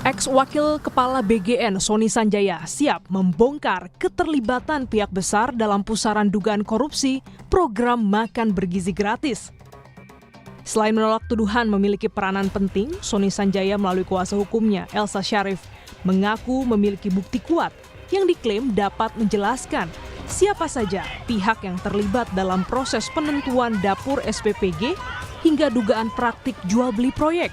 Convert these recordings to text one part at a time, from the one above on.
Ex-wakil Kepala BGN Sony Sanjaya siap membongkar keterlibatan pihak besar dalam pusaran dugaan korupsi program makan bergizi gratis. Selain menolak tuduhan memiliki peranan penting, Sony Sanjaya melalui kuasa hukumnya, Elsa Syarif, mengaku memiliki bukti kuat yang diklaim dapat menjelaskan siapa saja pihak yang terlibat dalam proses penentuan dapur SPPG hingga dugaan praktik jual beli proyek.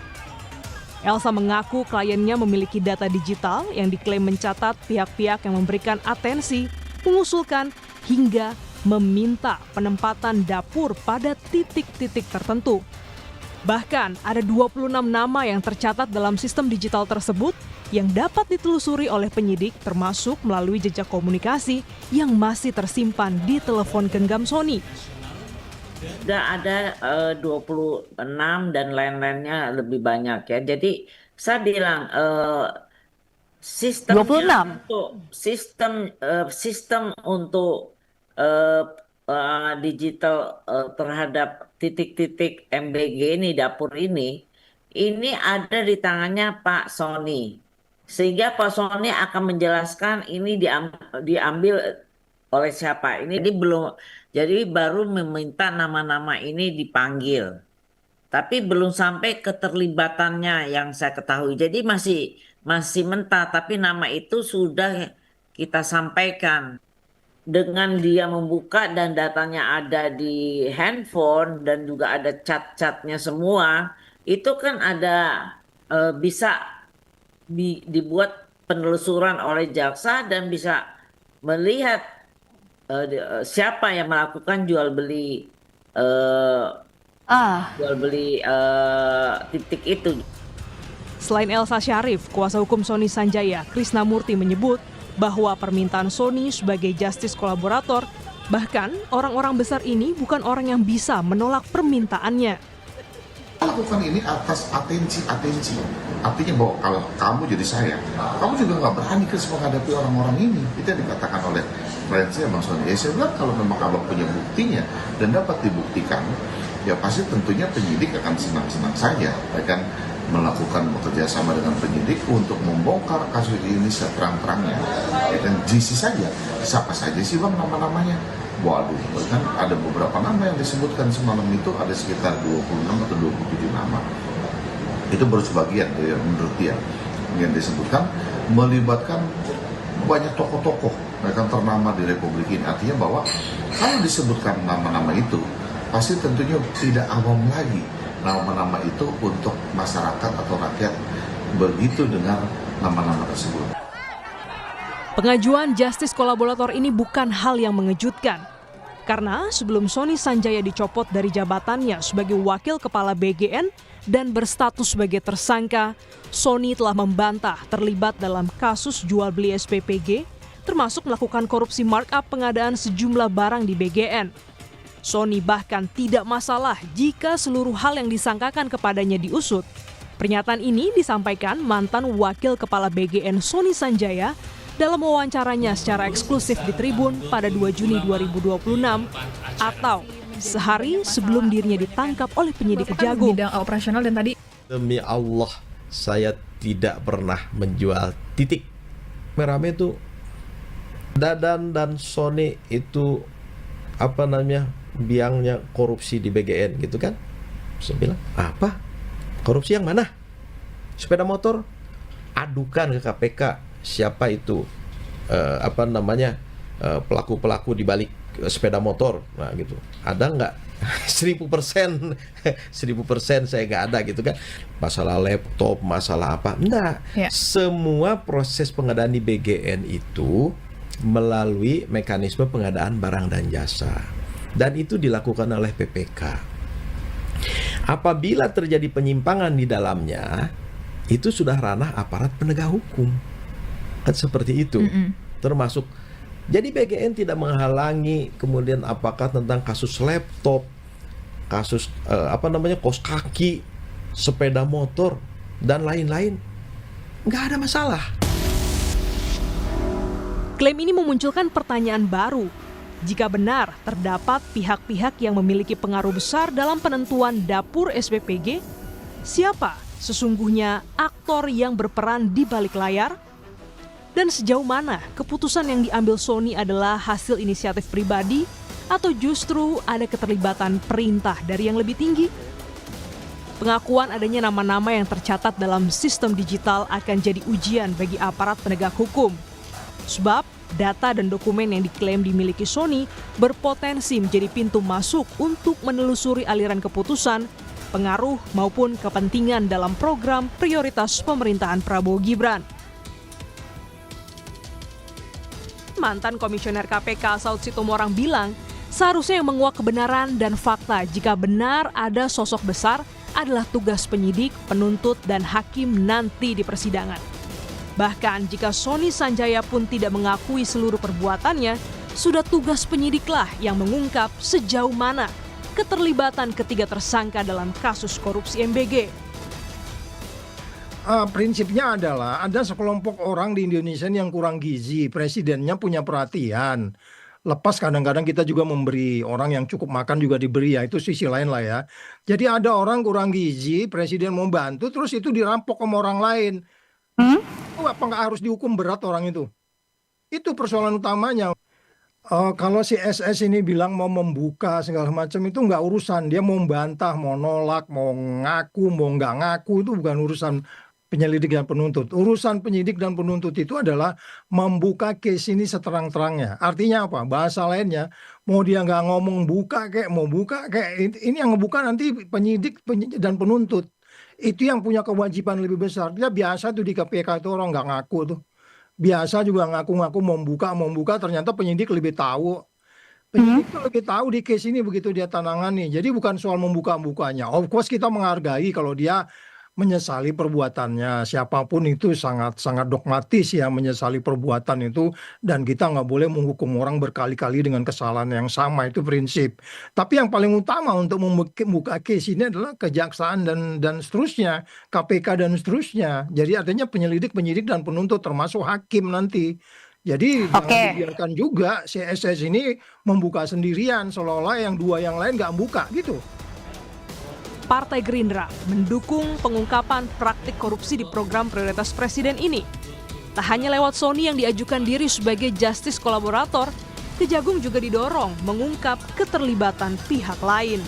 Elsa mengaku kliennya memiliki data digital yang diklaim mencatat pihak-pihak yang memberikan atensi, mengusulkan, hingga meminta penempatan dapur pada titik-titik tertentu. Bahkan ada 26 nama yang tercatat dalam sistem digital tersebut yang dapat ditelusuri oleh penyidik termasuk melalui jejak komunikasi yang masih tersimpan di telepon genggam Sony. Sudah ada 26 dan lain-lainnya lebih banyak ya. Jadi saya bilang sistem untuk digital terhadap titik-titik MBG ini, dapur ini ada di tangannya Pak Sony. Sehingga Pak Sony akan menjelaskan ini diambil oleh siapa. Jadi baru meminta nama-nama ini dipanggil. Tapi belum sampai keterlibatannya yang saya ketahui. Jadi masih mentah, tapi nama itu sudah kita sampaikan. Dengan dia membuka dan datanya ada di handphone dan juga ada chat-chatnya semua, itu kan ada bisa dibuat penelusuran oleh jaksa dan bisa melihat siapa yang melakukan jual beli titik itu. Selain Elsa Syarif, kuasa hukum Sony Sanjaya, Krisnamurti menyebut bahwa permintaan Sony sebagai justice kolaborator, bahkan orang-orang besar ini bukan orang yang bisa menolak permintaannya. Lakukan ini atas atensi. Artinya bahwa kalau kamu jadi saya, kamu juga nggak berani menghadapi orang-orang ini. Itu yang dikatakan oleh klien saya, Bang Sony. Ya saya bilang kalau memang abang punya buktinya dan dapat dibuktikan, ya pasti tentunya penyidik akan senang-senang saja akan melakukan bekerja sama dengan penyidik untuk membongkar kasus ini seterang-terangnya. Ya kan GC saja, siapa saja sih Bang nama-namanya? Waduh, kan ada beberapa nama yang disebutkan semalam itu, ada sekitar 26 atau 27 nama. Itu baru sebagian ya, menurut dia yang disebutkan melibatkan banyak tokoh-tokoh yang ternama di Republik ini. Artinya bahwa kalau disebutkan nama-nama itu pasti tentunya tidak awam lagi nama-nama itu untuk masyarakat atau rakyat begitu dengar nama-nama tersebut. Pengajuan justice kolaborator ini bukan hal yang mengejutkan. Karena sebelum Sony Sanjaya dicopot dari jabatannya sebagai wakil kepala BGN dan berstatus sebagai tersangka, Sony telah membantah terlibat dalam kasus jual beli SPPG, termasuk melakukan korupsi markup pengadaan sejumlah barang di BGN. Sony bahkan tidak masalah jika seluruh hal yang disangkakan kepadanya diusut. Pernyataan ini disampaikan mantan wakil kepala BGN Sony Sanjaya dalam wawancaranya secara eksklusif di Tribun pada 2 Juni 2026 atau sehari sebelum dirinya ditangkap oleh penyidik Kejagung. Bidang operasional dan tadi demi Allah saya tidak pernah menjual titik. Merame itu Dadan dan Sony itu biangnya korupsi di BGN gitu kan. Saya bilang, apa? Korupsi yang mana? Sepeda motor? Adukan ke KPK siapa itu pelaku-pelaku di balik sepeda motor. Nah gitu. Ada nggak? 1000% 1000% saya nggak ada gitu kan. Masalah laptop, masalah apa? Enggak. Ya. Semua proses pengadaan di BGN itu melalui mekanisme pengadaan barang dan jasa. Dan itu dilakukan oleh PPK. Apabila terjadi penyimpangan di dalamnya, itu sudah ranah aparat penegak hukum. Kan seperti itu. Termasuk, jadi BGN tidak menghalangi kemudian apakah tentang kasus laptop, kasus kos kaki, sepeda motor, dan lain-lain. Nggak ada masalah. Klaim ini memunculkan pertanyaan baru. Jika benar terdapat pihak-pihak yang memiliki pengaruh besar dalam penentuan dapur SPPG, siapa sesungguhnya aktor yang berperan di balik layar? Dan sejauh mana keputusan yang diambil Sony adalah hasil inisiatif pribadi atau justru ada keterlibatan perintah dari yang lebih tinggi? Pengakuan adanya nama-nama yang tercatat dalam sistem digital akan jadi ujian bagi aparat penegak hukum. Sebab data dan dokumen yang diklaim dimiliki Sony berpotensi menjadi pintu masuk untuk menelusuri aliran keputusan, pengaruh maupun kepentingan dalam program prioritas pemerintahan Prabowo Gibran. Mantan Komisioner KPK Saud Sitomorang bilang, seharusnya yang menguak kebenaran dan fakta jika benar ada sosok besar adalah tugas penyidik, penuntut, dan hakim nanti di persidangan. Bahkan jika Sony Sanjaya pun tidak mengakui seluruh perbuatannya, sudah tugas penyidiklah yang mengungkap sejauh mana keterlibatan ketiga tersangka dalam kasus korupsi MBG. Prinsipnya adalah ada sekelompok orang di Indonesia yang kurang gizi, presidennya punya perhatian. Lepas kadang-kadang kita juga memberi, orang yang cukup makan juga diberi, ya itu sisi lain lah ya. Jadi ada orang kurang gizi, presiden mau bantu, terus itu dirampok sama orang lain. Apa nggak harus dihukum berat orang itu? Itu persoalan utamanya. Kalau si SS ini bilang mau membuka segala macam itu nggak urusan. Dia mau membantah, mau nolak, mau ngaku, mau nggak ngaku, itu bukan urusan penyelidik dan penuntut. Urusan penyidik dan penuntut itu adalah membuka case ini seterang-terangnya. Artinya apa? Bahasa lainnya, mau dia nggak ngomong buka kayak, mau buka kayak, ini yang ngebuka nanti penyidik dan penuntut. Itu yang punya kewajiban lebih besar. Dia biasa tuh di KPK itu orang nggak ngaku tuh. Biasa juga ngaku-ngaku mau membuka, ternyata penyidik lebih tahu. Penyidik itu lebih tahu di case ini begitu dia tanangani. Jadi bukan soal membuka-bukanya. Of course kita menghargai kalau dia menyesali perbuatannya. Siapapun itu sangat dogmatis ya menyesali perbuatan itu, dan kita nggak boleh menghukum orang berkali-kali dengan kesalahan yang sama, itu prinsip. Tapi yang paling utama untuk membuka case ini adalah kejaksaan dan seterusnya, KPK dan seterusnya. Jadi artinya penyidik dan penuntut termasuk hakim nanti. Jadi jangan dibiarkan juga CSS ini membuka sendirian seolah-olah yang dua yang lain nggak buka gitu. Partai Gerindra mendukung pengungkapan praktik korupsi di program prioritas presiden ini. Tak hanya lewat Sony yang diajukan diri sebagai justice kolaborator, Kejagung juga didorong mengungkap keterlibatan pihak lain.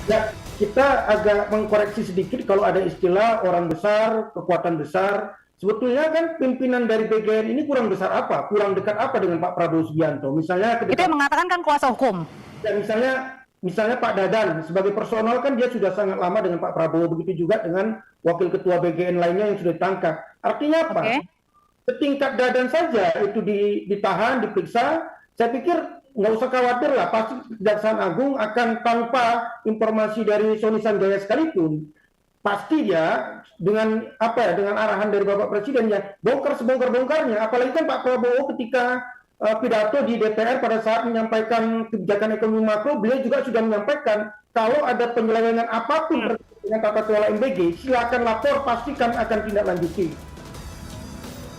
Ya, kita agak mengkoreksi sedikit kalau ada istilah orang besar, kekuatan besar. Sebetulnya kan pimpinan dari BGN ini kurang besar apa? Kurang dekat apa dengan Pak Prabowo Subianto? Misalnya itu yang mengatakan kan kuasa hukum. Ya, misalnya Pak Dadan sebagai personal kan dia sudah sangat lama dengan Pak Prabowo, begitu juga dengan wakil ketua BGN lainnya yang sudah ditangkap. Artinya apa? Setingkat Dadan saja itu ditahan, diperiksa. Saya pikir nggak usah khawatir lah, pasti Kejaksaan Agung akan tanpa informasi dari Sony Sanjaya sekalipun, pasti dia dengan dengan arahan dari Bapak Presiden ya bongkar sebongkar-bongkarnya. Apalagi kan Pak Prabowo ketika pidato di DPR pada saat menyampaikan kebijakan ekonomi makro, beliau juga sudah menyampaikan kalau ada penyelewengan apapun dengan tata kelola MBG, silakan lapor, pastikan akan tindak lanjuti.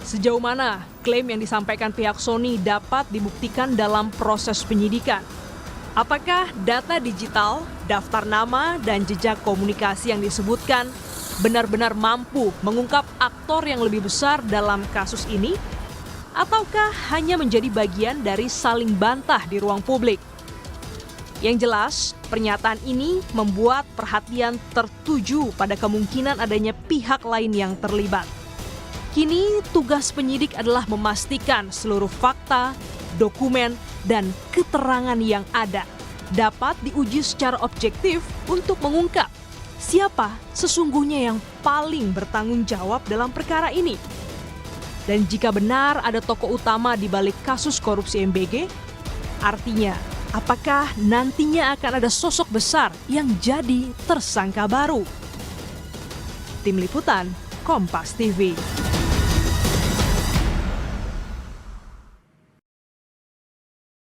Sejauh mana klaim yang disampaikan pihak Sony dapat dibuktikan dalam proses penyidikan? Apakah data digital, daftar nama, dan jejak komunikasi yang disebutkan benar-benar mampu mengungkap aktor yang lebih besar dalam kasus ini? Ataukah hanya menjadi bagian dari saling bantah di ruang publik? Yang jelas, pernyataan ini membuat perhatian tertuju pada kemungkinan adanya pihak lain yang terlibat. Kini, tugas penyidik adalah memastikan seluruh fakta, dokumen, dan keterangan yang ada dapat diuji secara objektif untuk mengungkap siapa sesungguhnya yang paling bertanggung jawab dalam perkara ini. Dan jika benar ada tokoh utama di balik kasus korupsi MBG, artinya apakah nantinya akan ada sosok besar yang jadi tersangka baru? Tim Liputan, Kompas TV.